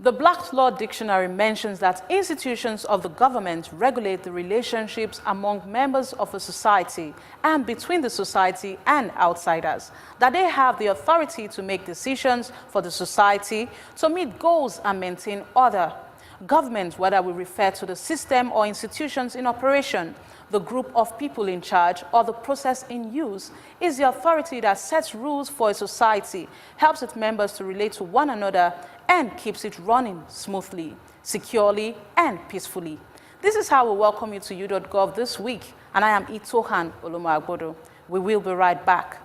The Black's Law Dictionary mentions that institutions of the government regulate the relationships among members of a society and between the society and outsiders, that they have the authority to make decisions for the society, to meet goals and maintain order. Government, whether we refer to the system or institutions in operation, the group of people in charge, or the process in use, is the authority that sets rules for a society, helps its members to relate to one another, and keeps it running smoothly, securely, and peacefully. This is how we welcome you to You.Gov this week, and I am Itohan Olomu-Agbodo. We will be right back.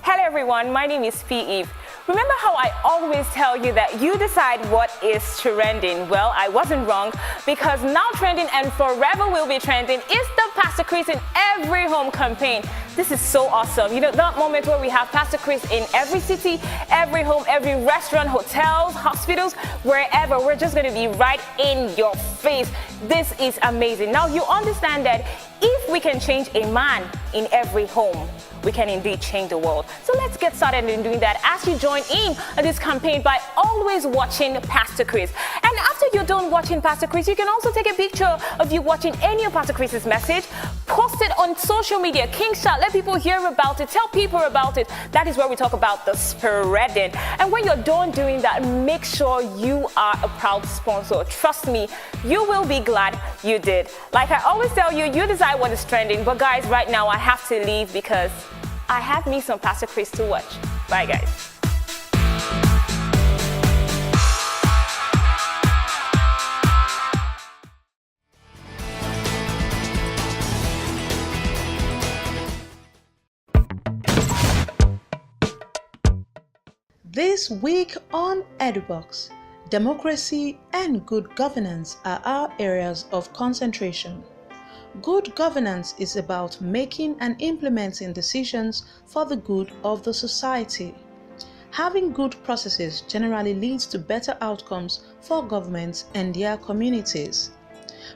Hello everyone, my name is P. Eve. Remember how I always tell you that you decide what is trending? Well, I wasn't wrong, because now trending and forever will be trending is the Pastor Chris in Every Home campaign. This is so awesome. You know, that moment where we have Pastor Chris in every city, every home, every restaurant, hotels, hospitals, wherever. We're just going to be right in your face. This is amazing. Now, you understand that if we can change a man in every home, we can indeed change the world. So let's get started in doing that as you join in this campaign by always watching Pastor Chris. And after you're done watching Pastor Chris, you can also take a picture of you watching any of Pastor Chris's message, post it on social media, Kingshot, let people hear about it, tell people about it. That is where we talk about the spreading. And when you're done doing that, make sure you are a proud sponsor. Trust me, you will be glad you did. Like I always tell you, you decide what is trending. But guys, right now I have to leave because I have me some Pastor Chris to watch. Bye, guys. This week on EduBox, democracy and good governance are our areas of concentration. Good governance is about making and implementing decisions for the good of the society. Having good processes generally leads to better outcomes for governments and their communities.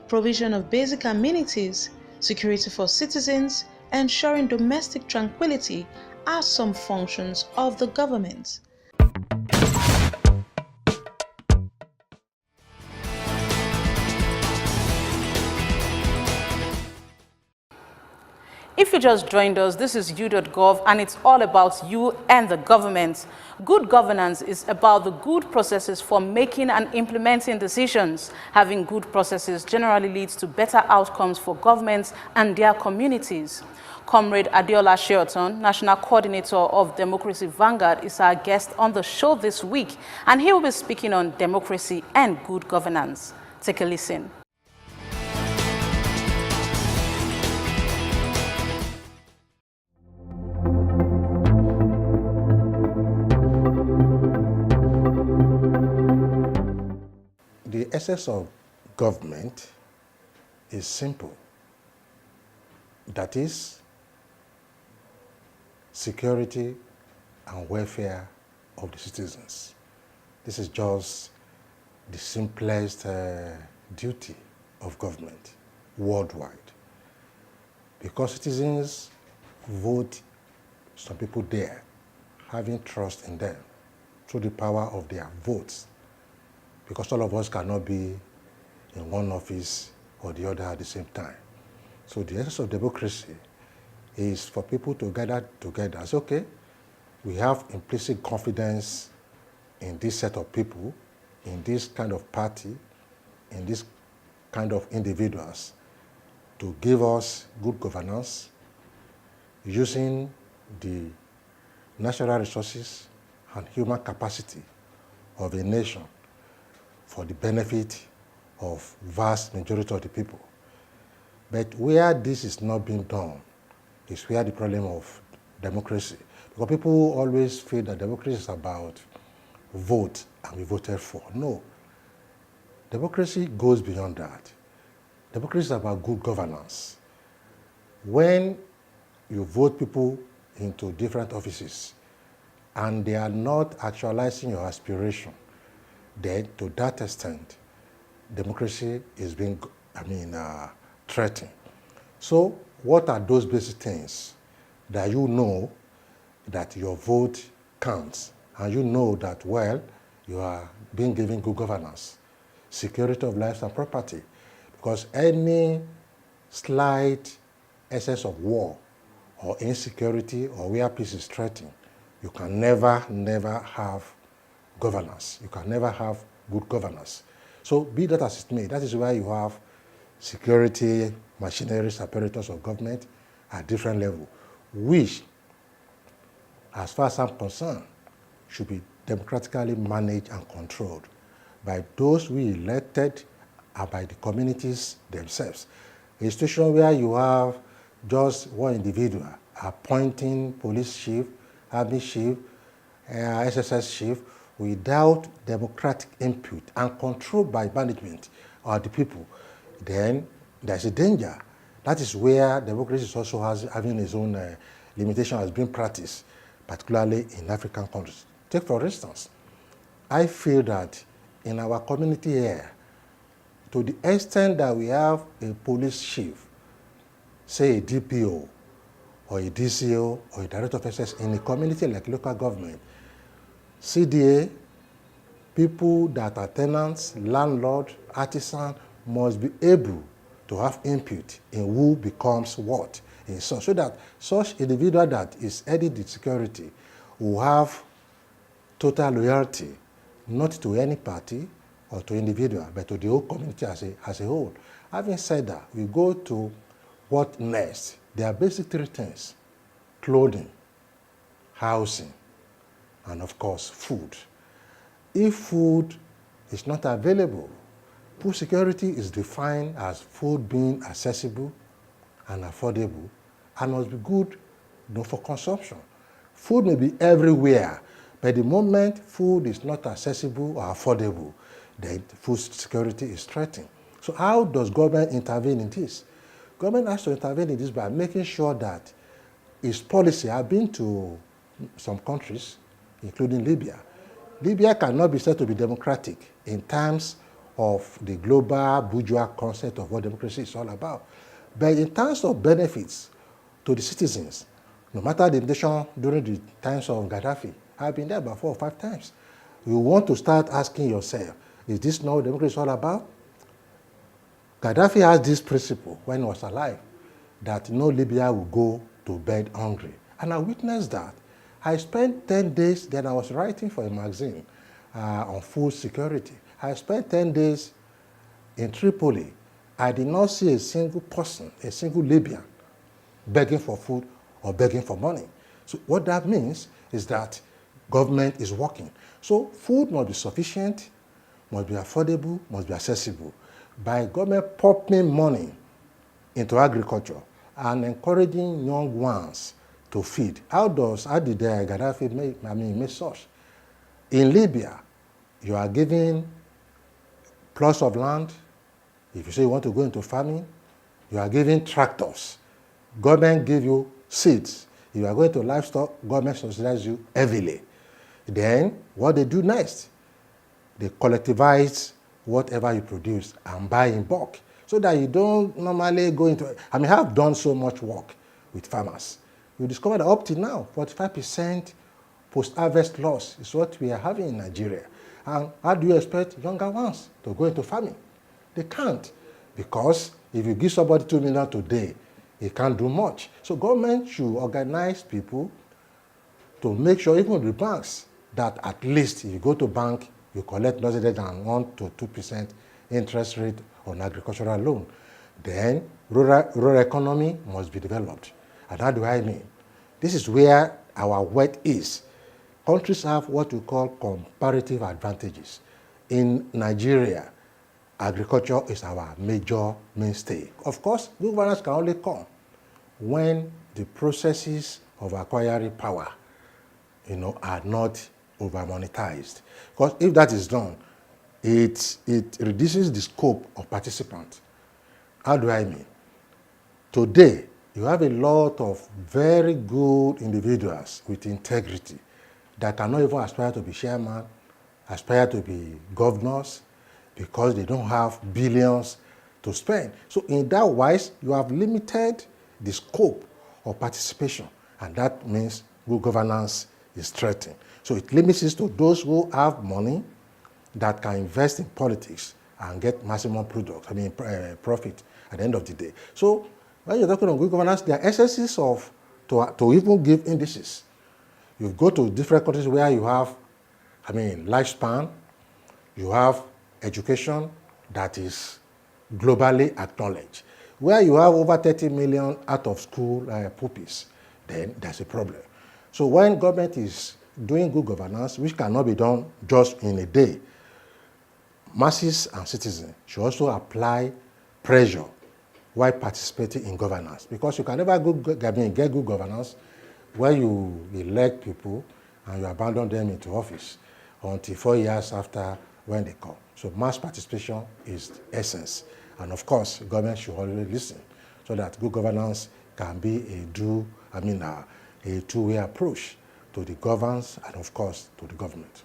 Provision of basic amenities, security for citizens, ensuring domestic tranquility are some functions of the government. If you just joined us, this is You.Gov, and it's all about you and the government. Good governance is about the good processes for making and implementing decisions. Having good processes generally leads to better outcomes for governments and their communities. Comrade Adeola Sheoton, National Coordinator of Democracy Vanguard, is our guest on the show this week, and he will be speaking on democracy and good governance. Take a listen. The essence of government is simple. That is security and welfare of the citizens. This is just the simplest duty of government worldwide. Because citizens vote some people there, having trust in them through the power of their votes. Because all of us cannot be in one office or the other at the same time. So the essence of democracy is for people to gather together. It's okay, we have implicit confidence in this set of people, in this kind of party, in this kind of individuals, to give us good governance using the natural resources and human capacity of a nation for the benefit of vast majority of the people. But where this is not being done is where the problem of democracy, because people always feel that democracy is about vote and be voted for. No, democracy goes beyond that. Democracy is about good governance. When you vote people into different offices and they are not actualizing your aspiration, then to that extent, democracy is being, threatened. So what are those basic things that you know that your vote counts, and you know that, well, you are being given good governance, security of lives and property, because any slight excess of war or insecurity or where peace is threatened, you can never have governance. You can never have good governance. So be that as it may, that is why you have security, machinery, apparatus of government at different levels, which, as far as I'm concerned, should be democratically managed and controlled by those we elected and by the communities themselves. A situation where you have just one individual appointing police chief, army chief, SSS chief, without democratic input and control by management or the people, then there's a danger. That is where democracy is also having its own limitation has been practiced, particularly in African countries. Take for instance, I feel that in our community here, to the extent that we have a police chief, say a DPO or a DCO or a director of SS in a community like local government, CDA, people that are tenants, landlord, artisan, must be able to have input in who becomes what in such, so that such individual that is heading the security will have total loyalty, not to any party or to individual, but to the whole community as a whole. Having said that, we go to what next. There are basic three things: clothing, housing, and of course, food. If food is not available, food security is defined as food being accessible and affordable and must be good for consumption. Food may be everywhere, but the moment food is not accessible or affordable, then food security is threatened. So how does government intervene in this? Government has to intervene in this by making sure that its policy. I've been to some countries, including Libya. Libya cannot be said to be democratic in terms of the global bourgeois concept of what democracy is all about. But in terms of benefits to the citizens, no matter the nation during the times of Gaddafi, I've been there about 4 or 5 times. You want to start asking yourself, is this not what democracy is all about? Gaddafi has this principle when he was alive, that no Libya will go to bed hungry. And I witnessed that. I spent 10 days, then I was writing for a magazine on food security. I spent 10 days in Tripoli. I did not see a single person, a single Libyan, begging for food or begging for money. So what that means is that government is working. So food must be sufficient, must be affordable, must be accessible. By government pumping money into agriculture and encouraging young ones to feed. How did Gaddafi make such? In Libya, you are given plots of land. If you say you want to go into farming, you are given tractors. Government give you seeds. If you are going to livestock, government subsidize you heavily. Then what they do next? They collectivize whatever you produce and buy in bulk, so that you don't normally go into it. I have done so much work with farmers. You discover that up to now, 45% post-harvest loss is what we are having in Nigeria. And how do you expect younger ones to go into farming? They can't, because if you give somebody 2 million today, he can't do much. So government should organize people to make sure, even the banks, that at least if you go to bank, you collect not less than 1 to 2% interest rate on agricultural loan. Then rural economy must be developed. And how do I mean? This is where our weight is. Countries have what we call comparative advantages. In Nigeria, agriculture is our major mainstay. Of course, good governance can only come when the processes of acquiring power, are not over-monetized. Because if that is done, it reduces the scope of participants. How do I mean? Today, you have a lot of very good individuals with integrity that cannot even aspire to be chairman, aspire to be governors, because they don't have billions to spend. So in that wise, you have limited the scope of participation, and that means good governance is threatened. So it limits it to those who have money that can invest in politics and get maximum profit at the end of the day. So when you're talking on good governance, there are essences to even give indices. You go to different countries where you have, lifespan, you have education that is globally acknowledged. Where you have over 30 million out of school pupils, then there's a problem. So when government is doing good governance, which cannot be done just in a day, masses and citizens should also apply pressure while participating in governance. Because you can never get good governance when you elect people and you abandon them into office until 4 years after when they come. So mass participation is the essence. And of course, government should always listen so that good governance can be a two-way approach to the governance and of course to the government.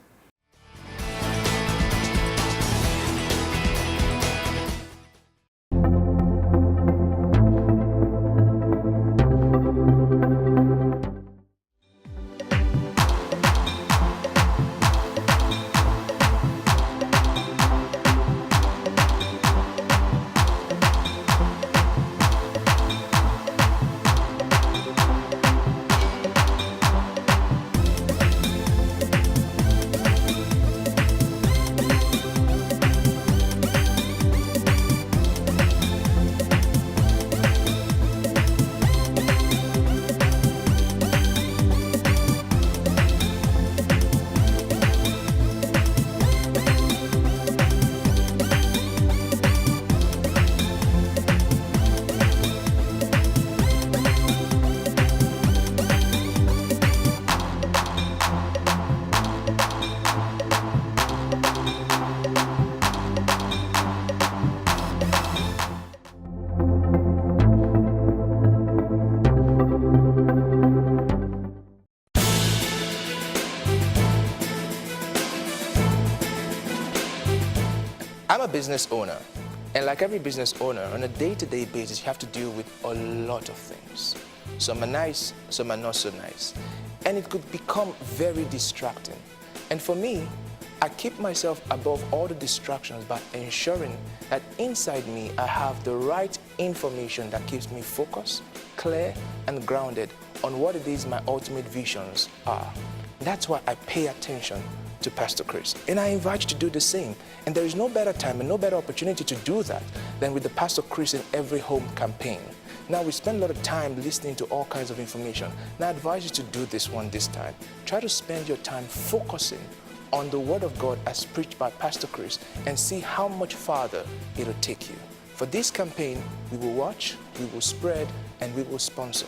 I'm a business owner, and like every business owner, on a day-to-day basis, you have to deal with a lot of things. Some are nice, some are not so nice. And it could become very distracting. And for me, I keep myself above all the distractions by ensuring that inside me, I have the right information that keeps me focused, clear, and grounded on what it is my ultimate visions are. That's why I pay attention to Pastor Chris. And I invite you to do the same. And there is no better time and no better opportunity to do that than with the Pastor Chris in Every Home campaign. Now, we spend a lot of time listening to all kinds of information. Now, I advise you to do this one this time. Try to spend your time focusing on the Word of God as preached by Pastor Chris and see how much farther it'll take you. For this campaign, we will watch, we will spread, and we will sponsor.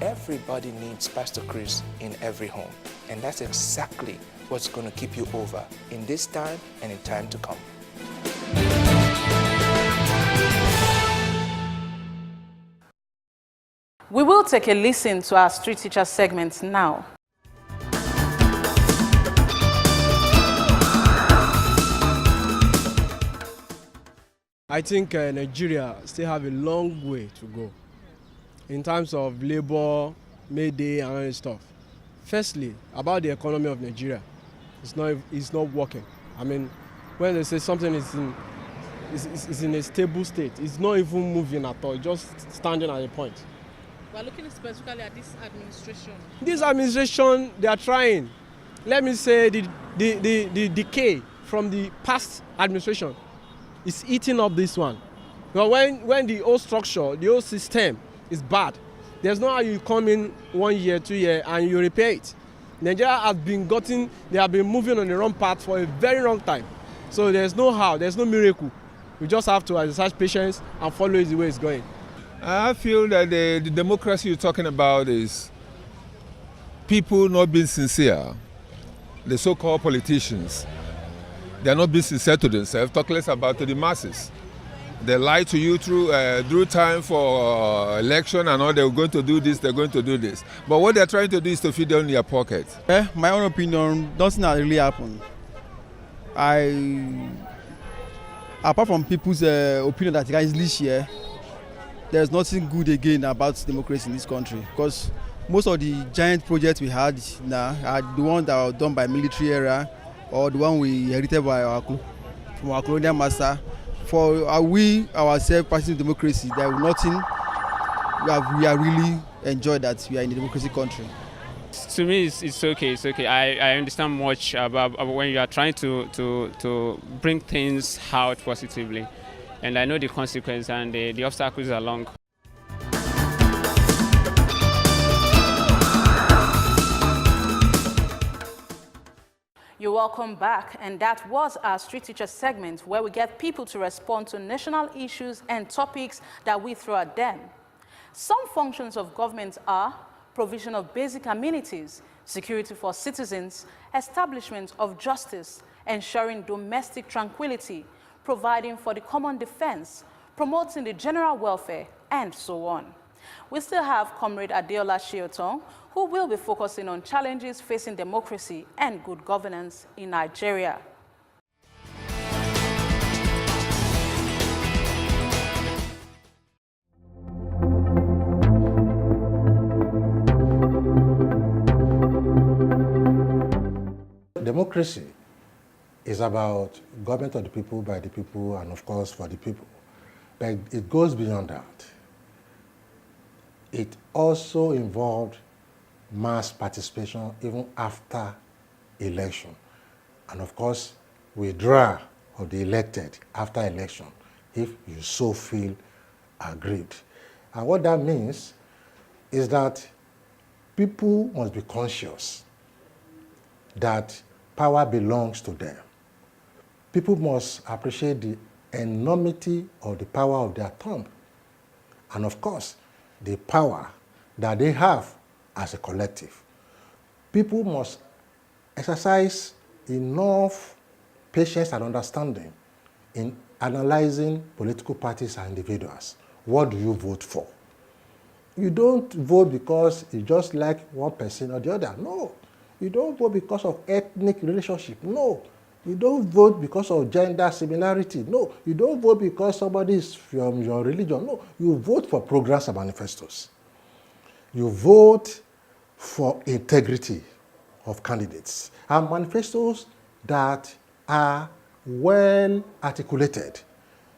Everybody needs Pastor Chris in every home. And that's exactly what's going to keep you over in this time and in time to come. We will take a listen to our Street Teacher segment now. I think Nigeria still have a long way to go in terms of labor, Mayday, and all this stuff. Firstly, about the economy of Nigeria, it's not working. I mean, when they say something is in a stable state, it's not even moving at all, just standing at a point. We're looking specifically at this administration. This administration, they are trying. Let me say the decay from the past administration is eating up this one. But when the old structure, the old system is bad, there's no how you come in 1 year, 2 years, and you repair it. Nigeria they have been moving on the wrong path for a very long time. So there's no how, there's no miracle. We just have to exercise patience and follow it the way it's going. I feel that the democracy you're talking about is people not being sincere. The so-called politicians, they're not being sincere to themselves, talk less about to the masses. They lie to you through time for election and all, they're going to do this, they're going to do this. But what they're trying to do is to feed down their pocket. My own opinion, nothing has really happened. Apart from people's opinion that guys this year, there's nothing good again about democracy in this country, because most of the giant projects we had now are the ones that were done by military era or the one we inherited by from our colonial master. For we ourselves practicing democracy, there is nothing we are really enjoyed that we are in a democracy country. To me, it's okay. It's okay. I understand much about when you are trying to bring things out positively, and I know the consequence and the obstacles along. You're welcome back, and that was our Street Teacher segment where we get people to respond to national issues and topics that we throw at them. Some functions of government are provision of basic amenities, security for citizens, establishment of justice, ensuring domestic tranquility, providing for the common defense, promoting the general welfare, and so on. We still have Comrade Adeola Shiotong, who will be focusing on challenges facing democracy and good governance in Nigeria. Democracy is about government of the people, by the people, and of course for the people. But it goes beyond that. It also involved mass participation even after election. And of course, withdrawal of the elected after election, if you so feel aggrieved. And what that means is that people must be conscious that power belongs to them. People must appreciate the enormity of the power of their thumb. And of course, the power that they have as a collective. People must exercise enough patience and understanding in analyzing political parties and individuals. What do you vote for? You don't vote because you just like one person or the other. No. You don't vote because of ethnic relationship. No. You don't vote because of gender similarity. No. You don't vote because somebody is from your religion. No. You vote for programs and manifestos. You vote for integrity of candidates and manifestos that are well articulated,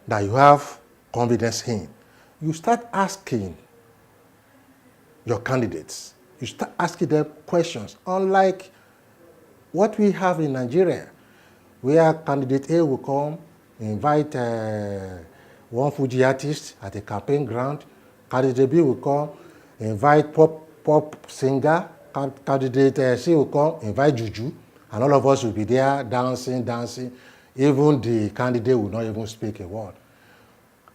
that you have confidence in. You start asking your candidates, you start asking them questions, unlike what we have in Nigeria, where candidate A will come, invite one Fuji artist at a campaign ground, candidate B will come, invite pop singer, candidate C will come, invite juju, and all of us will be there dancing. Even the candidate will not even speak a word.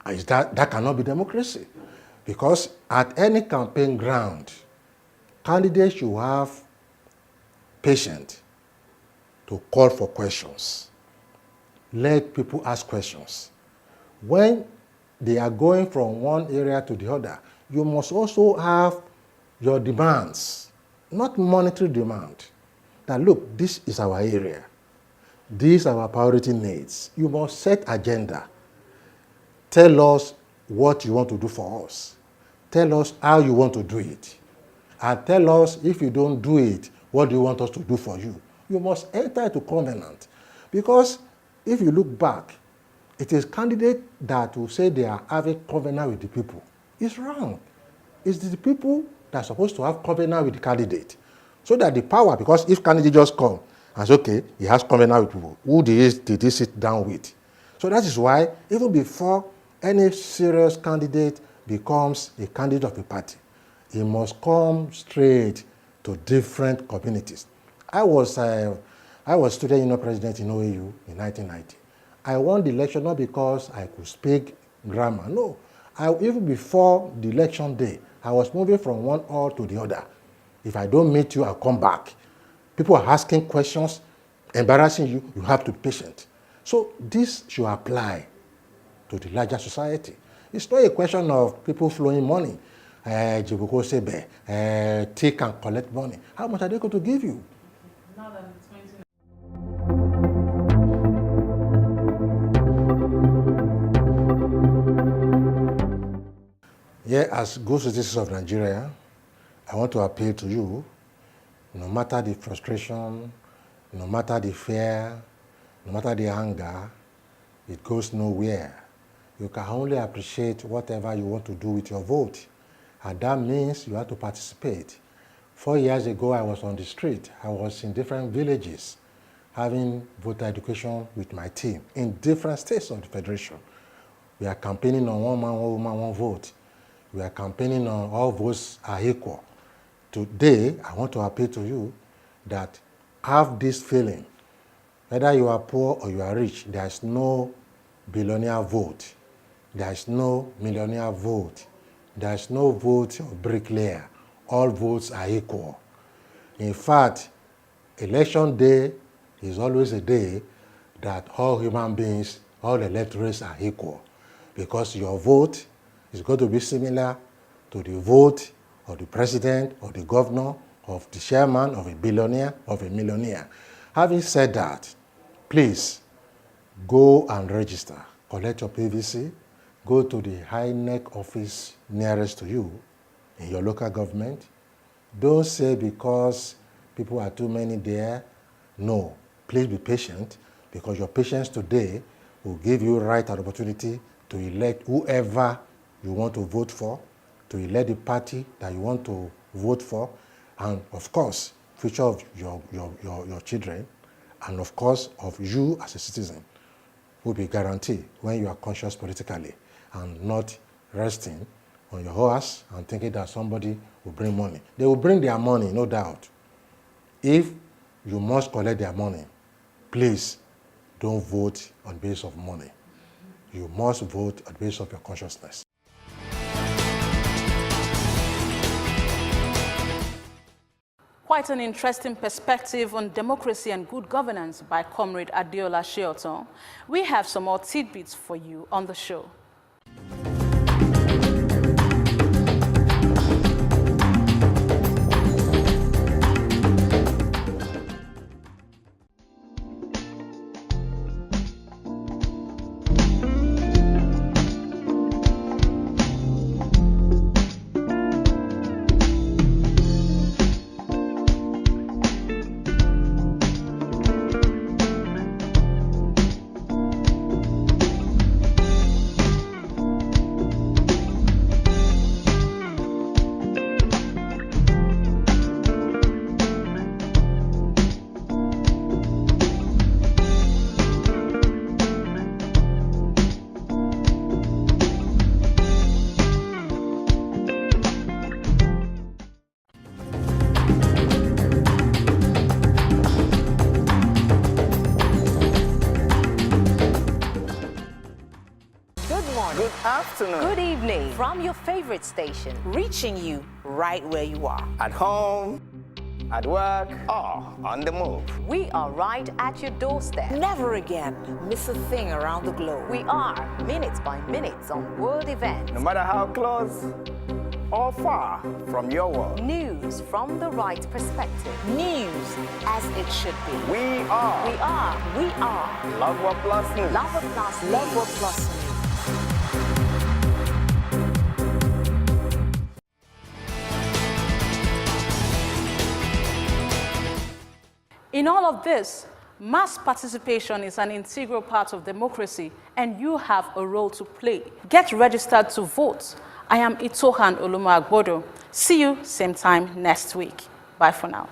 That cannot be democracy. Because at any campaign ground, candidates should have patience to call for questions. Let people ask questions. When they are going from one area to the other, you must also have your demands, not monetary demand. That look, this is our area. These are our priority needs. You must set agenda. Tell us what you want to do for us. Tell us how you want to do it. And tell us if you don't do it, what do you want us to do for you? You must enter into covenant. Because if you look back, it is candidates that will say they are having covenant with the people. It's wrong. It's the people that are supposed to have covenant with the candidate. So that the power, because if candidate just come and say, okay, he has covenant with people, who did he sit down with? So that is why, even before any serious candidate becomes a candidate of a party, he must come straight to different communities. I was student union president in OAU in 1990. I won the election not because I could speak grammar. No. Even before the election day, I was moving from one hall to the other. If I don't meet you, I'll come back. People are asking questions, embarrassing you, you have to be patient. So this should apply to the larger society. It's not a question of people flowing money. Take and collect money. How much are they going to give you? Yeah, as good citizens of Nigeria, I want to appeal to you, no matter the frustration, no matter the fear, no matter the anger, it goes nowhere. You can only appreciate whatever you want to do with your vote. And that means you have to participate. 4 years ago, I was on the street. I was in different villages having voter education with my team in different states of the Federation. We are campaigning on one man, one woman, one vote. We are campaigning on all votes are equal. Today, I want to appeal to you that have this feeling. Whether you are poor or you are rich, there is no billionaire vote. There is no millionaire vote. There is no vote of bricklayer. All votes are equal. In fact, election day is always a day that all human beings, all electorates are equal, because your vote is going to be similar to the vote of the president, or the governor, of the chairman, of a billionaire, of a millionaire. Having said that, please go and register. Collect your PVC. Go to the INEC office nearest to you in your local government. Don't say because people are too many there. No, please be patient, because your patience today will give you right and opportunity to elect whoever you want to vote for, to elect the party that you want to vote for, and of course, future of your children, and of course, of you as a citizen will be guaranteed when you are conscious politically and not resting on your horse and thinking that somebody will bring money. They will bring their money, no doubt. If you must collect their money, please don't vote on the basis of money. You must vote on the basis of your consciousness. Quite an interesting perspective on democracy and good governance by Comrade Adeola Sheoton. We have some more tidbits for you on the show. Good afternoon. Good evening. From your favorite station, reaching you right where you are. At home, at work, or on the move. We are right at your doorstep. Never again miss a thing around the globe. We are minutes by minutes on world events. No matter how close or far from your world. News from the right perspective. News as it should be. We are. We are. We are. Love What Plus News. Love What Plus News. Love What Plus News. In all of this, mass participation is an integral part of democracy, and you have a role to play. Get registered to vote. I am Itohan Olomu-Agbodo. See you same time next week. Bye for now.